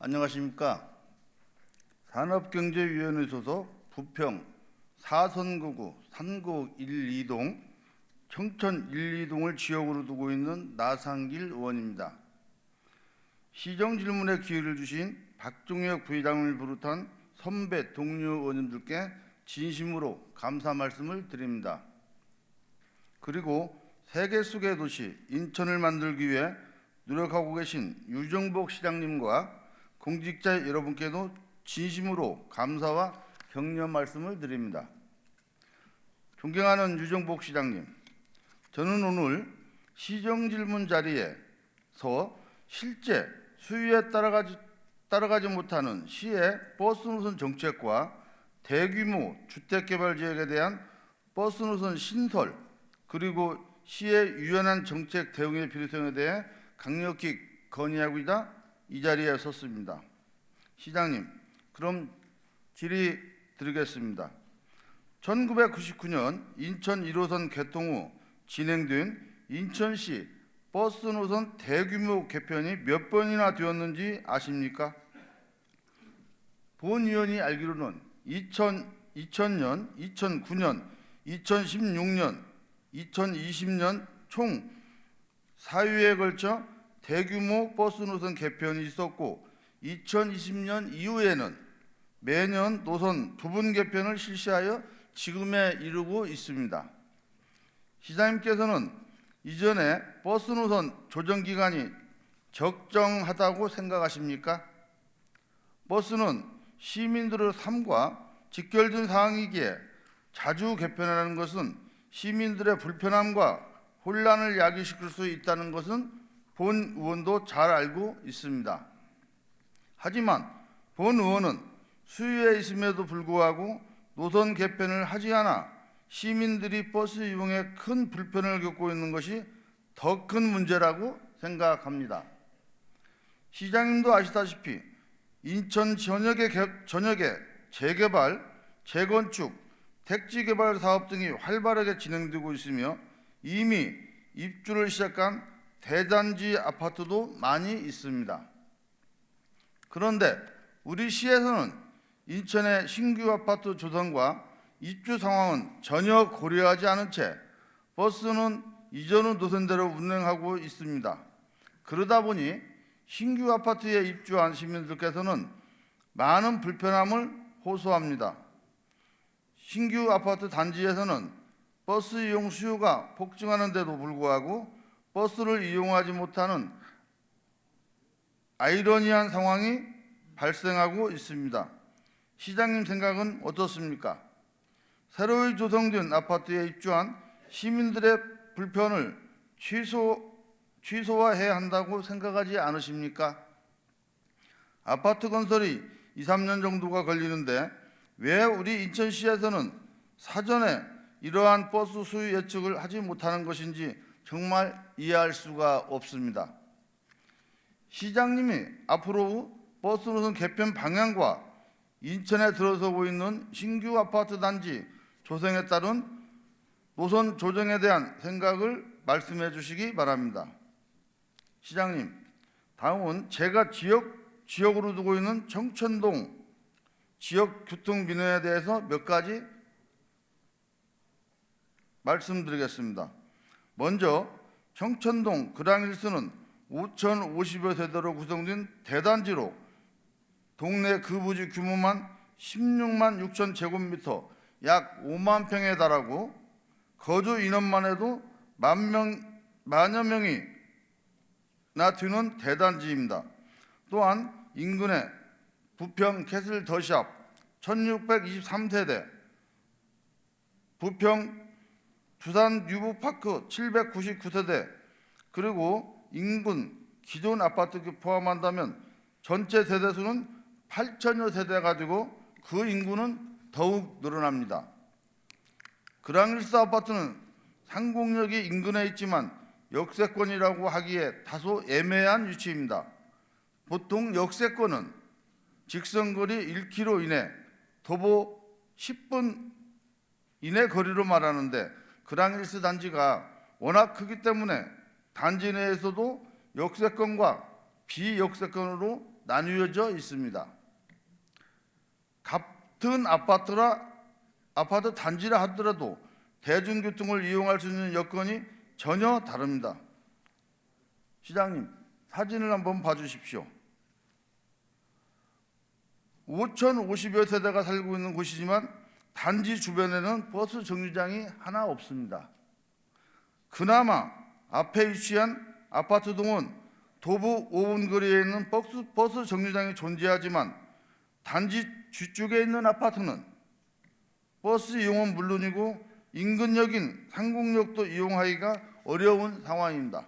안녕하십니까. 산업경제위원회 소속 부평 4선거구 산구 1, 2동 청천 1, 2동을 지역으로 두고 있는 나상길 의원입니다. 시정 질문에 기회를 주신 박종혁 부회장을 비롯한 선배 동료 의원님들께 진심으로 감사 말씀을 드립니다. 그리고 세계 속의 도시 인천을 만들기 위해 노력하고 계신 유정복 시장님과 공직자 여러분께도 진심으로 감사와 격려 말씀을 드립니다. 존경하는 유정복 시장님, 저는 오늘 시정질문 자리에서 실제 수요에 따라가지 못하는 시의 버스 노선 정책과 대규모 주택개발지역에 대한 버스 노선 신설 그리고 시의 유연한 정책 대응의 필요성에 대해 강력히 건의하고자 이 자리에 섰습니다. 시장님, 그럼 질의 드리겠습니다. 1999년 인천 1호선 개통 후 진행된 인천시 버스 노선 대규모 개편이 몇 번이나 되었는지 아십니까? 본 의원이 알기로는 2000년, 2009년, 2016년, 2020년 총 4회에 걸쳐 대규모 버스 노선 개편이 있었고 2020년 이후에는 매년 노선 부분 개편을 실시하여 지금에 이르고 있습니다. 시장님께서는 이전에 버스 노선 조정 기간이 적정하다고 생각하십니까? 버스는 시민들의 삶과 직결된 사항이기에 자주 개편하는 것은 시민들의 불편함과 혼란을 야기시킬 수 있다는 것은 본 의원도 잘 알고 있습니다. 하지만 본 의원은 수요에 있음에도 불구하고 노선 개편을 하지 않아 시민들이 버스 이용에 큰 불편을 겪고 있는 것이 더 큰 문제라고 생각합니다. 시장님도 아시다시피 인천 전역의 재개발, 재건축, 택지개발 사업 등이 활발하게 진행되고 있으며 이미 입주를 시작한 대단지 아파트도 많이 있습니다. 그런데 우리 시에서는 인천의 신규 아파트 조성과 입주 상황은 전혀 고려하지 않은 채 버스는 이전의 노선대로 운행하고 있습니다. 그러다 보니 신규 아파트에 입주한 시민들께서는 많은 불편함을 호소합니다. 신규 아파트 단지에서는 버스 이용 수요가 폭증하는 데도 불구하고 버스를 이용하지 못하는 아이러니한 상황이 발생하고 있습니다. 시장님 생각은 어떻습니까? 새로이 조성된 아파트에 입주한 시민들의 불편을 취소해야 한다고 생각하지 않으십니까? 아파트 건설이 2, 3년 정도가 걸리는데 왜 우리 인천시에서는 사전에 이러한 버스 수요 예측을 하지 못하는 것인지 정말 이해할 수가 없습니다. 시장님이 앞으로 버스 노선 개편 방향과 인천에 들어서고 있는 신규 아파트 단지 조성에 따른 노선 조정에 대한 생각을 말씀해 주시기 바랍니다. 시장님, 다음은 제가 지역으로 두고 있는 청천동 지역 교통 민원에 대해서 몇 가지 말씀드리겠습니다. 먼저 청천동 그랑일스는 5,050여 세대로 구성된 대단지로 동네 거주지 규모만 16만 6천 제곱미터 약 5만 평에 달하고 거주 인원만 해도 만여 명이나 되는 대단지입니다. 또한 인근에 부평 캐슬 더샵 1623세대, 부평 두산 유보파크 799세대, 그리고 인근 기존 아파트 포함한다면 전체 세대수는 8천여 세대 가지고 그 인구는 더욱 늘어납니다. 그랑일스 아파트는 상공역이 인근에 있지만 역세권이라고 하기에 다소 애매한 위치입니다. 보통 역세권은 직선거리 1km 이내, 도보 10분 이내 거리로 말하는데 그랑일스 단지가 워낙 크기 때문에 단지 내에서도 역세권과 비역세권으로 나뉘어져 있습니다. 같은 아파트 단지라 하더라도 대중교통을 이용할 수 있는 여건이 전혀 다릅니다. 시장님, 사진을 한번 봐주십시오. 5,050여 세대가 살고 있는 곳이지만 단지 주변에는 버스 정류장이 하나 없습니다. 그나마 앞에 위치한 아파트동은 도보 5분 거리에 있는 버스 정류장이 존재하지만 단지 뒤쪽에 있는 아파트는 버스 이용은 물론이고 인근역인 상공역도 이용하기가 어려운 상황입니다.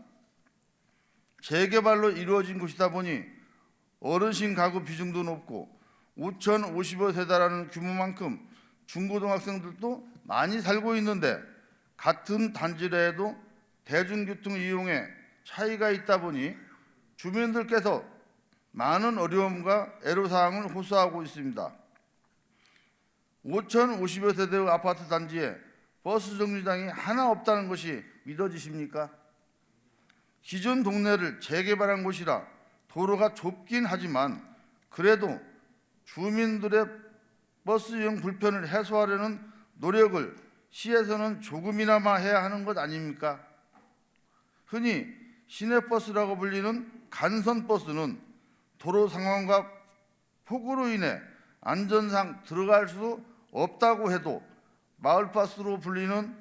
재개발로 이루어진 곳이다 보니 어르신 가구 비중도 높고 5,050여 세대라는 규모만큼 중고등학생들도 많이 살고 있는데 같은 단지라 해도 대중교통 이용에 차이가 있다 보니 주민들께서 많은 어려움과 애로사항을 호소하고 있습니다. 5,050여 세대의 아파트 단지에 버스 정류장이 하나 없다는 것이 믿어지십니까? 기존 동네를 재개발한 곳이라 도로가 좁긴 하지만 그래도 주민들의 버스 이용 불편을 해소하려는 노력을 시에서는 조금이나마 해야 하는 것 아닙니까? 흔히 시내버스라고 불리는 간선버스는 도로 상황과 폭우로 인해 안전상 들어갈 수 없다고 해도 마을버스로 불리는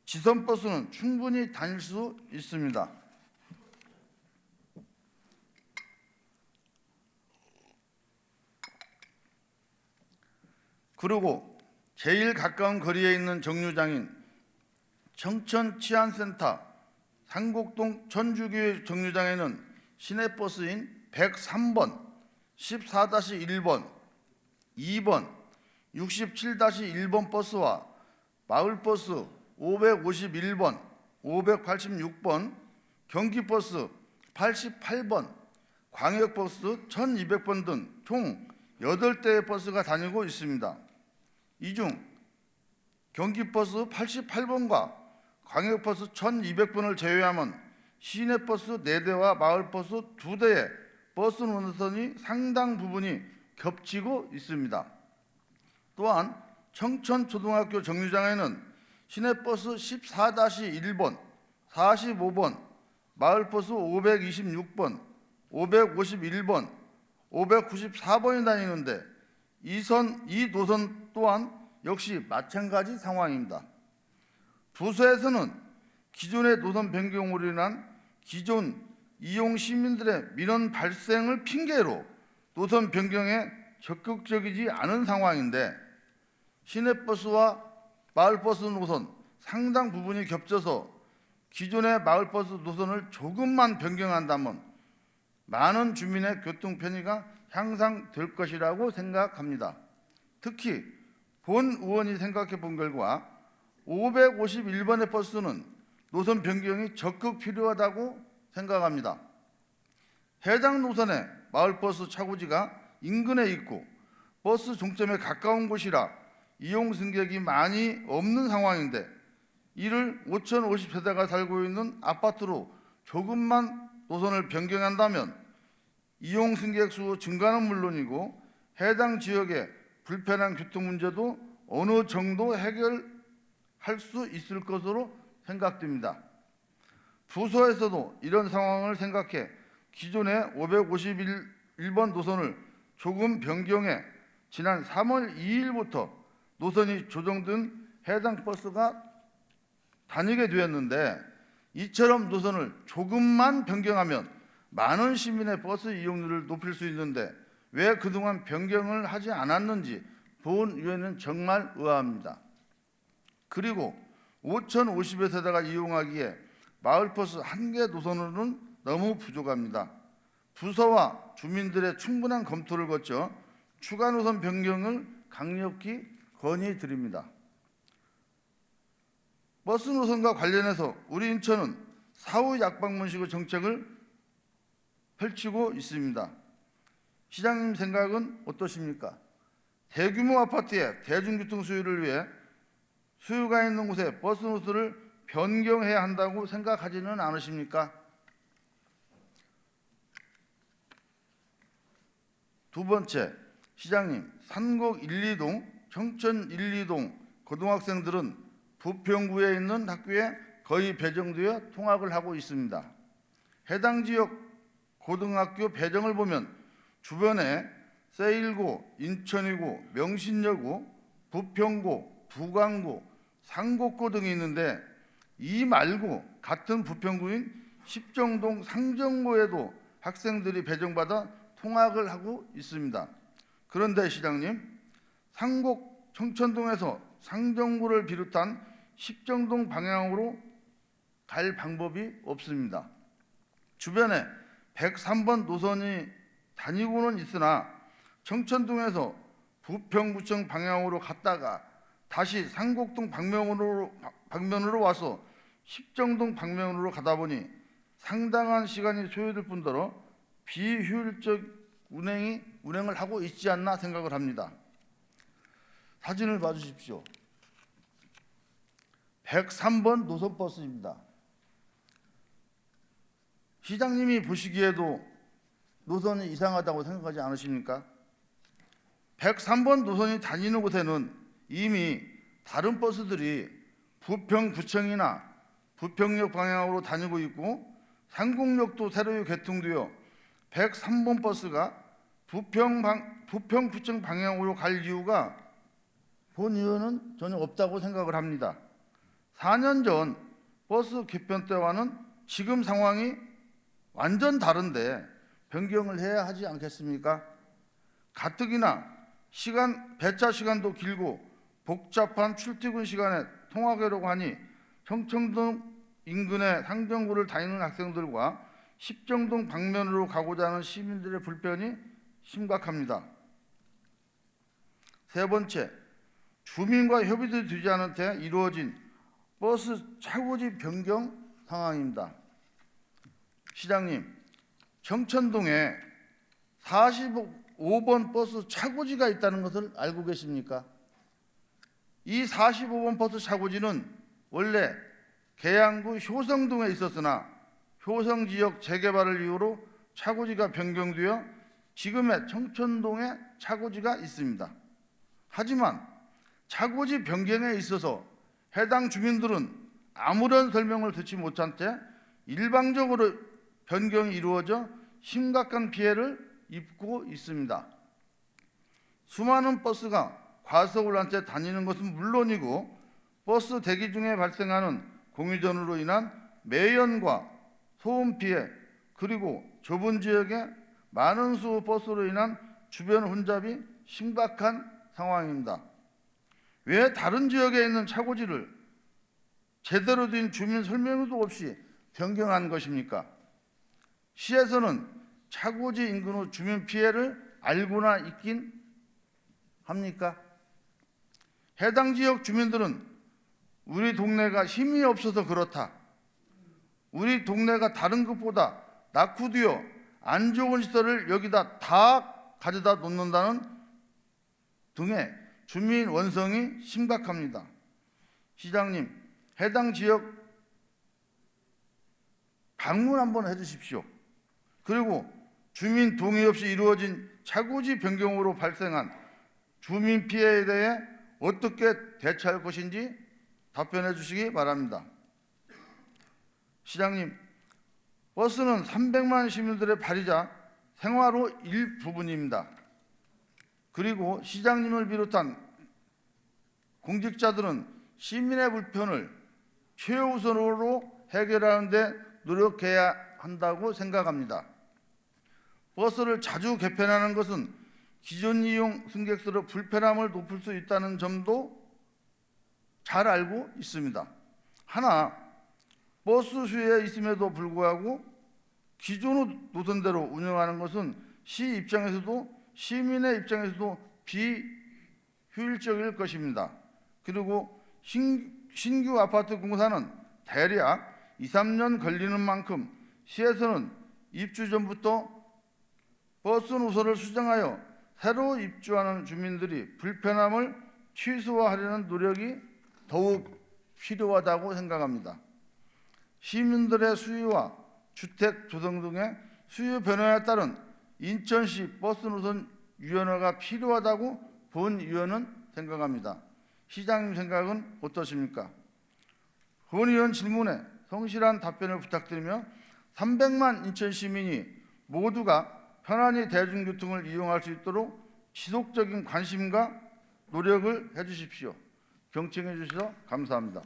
지선버스는 충분히 다닐 수 있습니다. 그리고 제일 가까운 거리에 있는 정류장인 청천치안센터 상곡동 천주교회 정류장에는 시내버스인 103번, 14-1번, 2번, 67-1번 버스와 마을버스 551번, 586번, 경기버스 88번, 광역버스 1200번 등 총 8대의 버스가 다니고 있습니다. 이 중 경기버스 88번과 광역버스 1200번을 제외하면 시내버스 4대와 마을버스 2대의 버스 노선이 상당 부분이 겹치고 있습니다. 또한 청천초등학교 정류장에는 시내버스 14-1번, 45번, 마을버스 526번, 551번, 594번이 다니는데 이 노선 또한 역시 마찬가지 상황입니다. 부서에서는 기존의 노선 변경으로 인한 기존 이용 시민들의 민원 발생을 핑계로 노선 변경에 적극적이지 않은 상황인데 시내버스와 마을버스 노선 상당 부분이 겹쳐서 기존의 마을버스 노선을 조금만 변경한다면 많은 주민의 교통 편의가 향상될 것이라고 생각합니다. 특히 본 의원이 생각해 본 결과 551번의 버스는 노선 변경이 적극 필요하다고 생각합니다. 해당 노선의 마을버스 차고지가 인근에 있고 버스 종점에 가까운 곳이라 이용 승객이 많이 없는 상황인데 이를 5,050세대가 살고 있는 아파트로 조금만 노선을 변경한다면 이용 승객 수 증가는 물론이고 해당 지역의 불편한 교통 문제도 어느 정도 해결할 수 있을 것으로 생각됩니다. 부서에서도 이런 상황을 생각해 기존의 551번 노선을 조금 변경해 지난 3월 2일부터 노선이 조정된 해당 버스가 다니게 되었는데 이처럼 노선을 조금만 변경하면 많은 시민의 버스 이용률을 높일 수 있는데 왜 그동안 변경을 하지 않았는지 본 의원은 정말 의아합니다. 그리고 5,050여 세대가 이용하기에 마을버스 1개 노선으로는 너무 부족합니다. 부서와 주민들의 충분한 검토를 거쳐 추가 노선 변경을 강력히 건의드립니다. 버스 노선과 관련해서 우리 인천은 사후 약방문식의 정책을 펼치고 있습니다. 시장님 생각은 어떠십니까? 대규모 아파트의 대중교통 수요를 위해 수요가 있는 곳에 버스 노선을 변경해야 한다고 생각하지는 않으십니까? 두 번째, 시장님, 산곡 1, 2동, 청천 1, 2동 고등학생들은 부평구에 있는 학교에 거의 배정되어 통학을 하고 있습니다. 해당 지역 고등학교 배정을 보면 주변에 새1고, 인천이고, 명신여고, 부평고, 부광고, 상곡고 등이 있는데 이 말고 같은 부평구인 십정동 상정고에도 학생들이 배정받아 통학을 하고 있습니다. 그런데 시장님, 상곡 청천동에서 상정고를 비롯한 십정동 방향으로 갈 방법이 없습니다. 주변에 103번 노선이 다니고는 있으나 청천동에서 부평구청 방향으로 갔다가 다시 상곡동 방면으로 와서 십정동 방면으로 가다 보니 상당한 시간이 소요될 뿐더러 비효율적 운행을 하고 있지 않나 생각을 합니다. 사진을 봐주십시오. 103번 노선버스입니다. 시장님이 보시기에도 노선이 이상하다고 생각하지 않으십니까? 103번 노선이 다니는 곳에는 이미 다른 버스들이 부평구청이나 부평역 방향으로 다니고 있고 상곡역도 새로 개통되어 103번 버스가 부평구청 방향으로 갈 이유가 본 이유는 전혀 없다고 생각을 합니다. 4년 전 버스 개편 때와는 지금 상황이 완전 다른데 변경을 해야 하지 않겠습니까? 가뜩이나 배차 시간도 길고 복잡한 출퇴근 시간에 통학하려고 하니 청천동 인근의 상정고를 다니는 학생들과 십정동 방면으로 가고자 하는 시민들의 불편이 심각합니다. 세 번째, 주민과 협의도 되지 않은 채 이루어진 버스 차고지 변경 상황입니다. 시장님, 청천동에 45번 버스 차고지가 있다는 것을 알고 계십니까? 이 45번 버스 차고지는 원래 계양구 효성동에 있었으나 효성지역 재개발을 이유로 차고지가 변경되어 지금의 청천동에 차고지가 있습니다. 하지만 차고지 변경에 있어서 해당 주민들은 아무런 설명을 듣지 못한 채 일방적으로 변경이 이루어져 심각한 피해를 입고 있습니다. 수많은 버스가 과속을 한 채 다니는 것은 물론이고 버스 대기 중에 발생하는 공유전으로 인한 매연과 소음 피해 그리고 좁은 지역에 많은 수 버스로 인한 주변 혼잡이 심각한 상황입니다. 왜 다른 지역에 있는 차고지를 제대로 된 주민 설명도 없이 변경한 것입니까? 시에서는 차고지 인근 주민 피해를 알고나 있긴 합니까? 해당 지역 주민들은 우리 동네가 힘이 없어서 그렇다. 우리 동네가 다른 것보다 낙후되어 안 좋은 시설을 여기다 다 가져다 놓는다는 등의 주민 원성이 심각합니다. 시장님, 해당 지역 방문 한번 해주십시오. 그리고 주민 동의 없이 이루어진 차고지 변경으로 발생한 주민 피해에 대해 어떻게 대처할 것인지 답변해 주시기 바랍니다. 시장님, 버스는 300만 시민들의 발이자 생활의 일부분입니다. 그리고 시장님을 비롯한 공직자들은 시민의 불편을 최우선으로 해결하는 데 노력해야 한다고 생각합니다. 버스를 자주 개편하는 것은 기존 이용 승객들의 불편함을 높일 수 있다는 점도 잘 알고 있습니다. 하나, 버스 수요에 있음에도 불구하고 기존 노선대로 운영하는 것은 시 입장에서도 시민의 입장에서도 비효율적일 것입니다. 그리고 신규 아파트 공사는 대략 2, 3년 걸리는 만큼 시에서는 입주 전부터 버스 노선을 수정하여 새로 입주하는 주민들이 불편함을 최소화하려는 노력이 더욱 필요하다고 생각합니다. 시민들의 수요와 주택 조성 등의 수요 변화에 따른 인천시 버스 노선 위원회가 필요하다고 본 의원은 생각합니다. 시장님 생각은 어떠십니까? 본 의원 질문에 성실한 답변을 부탁드리며 300만 인천 시민이 모두가 편안히 대중교통을 이용할 수 있도록 지속적인 관심과 노력을 해주십시오. 경청해 주셔서 감사합니다.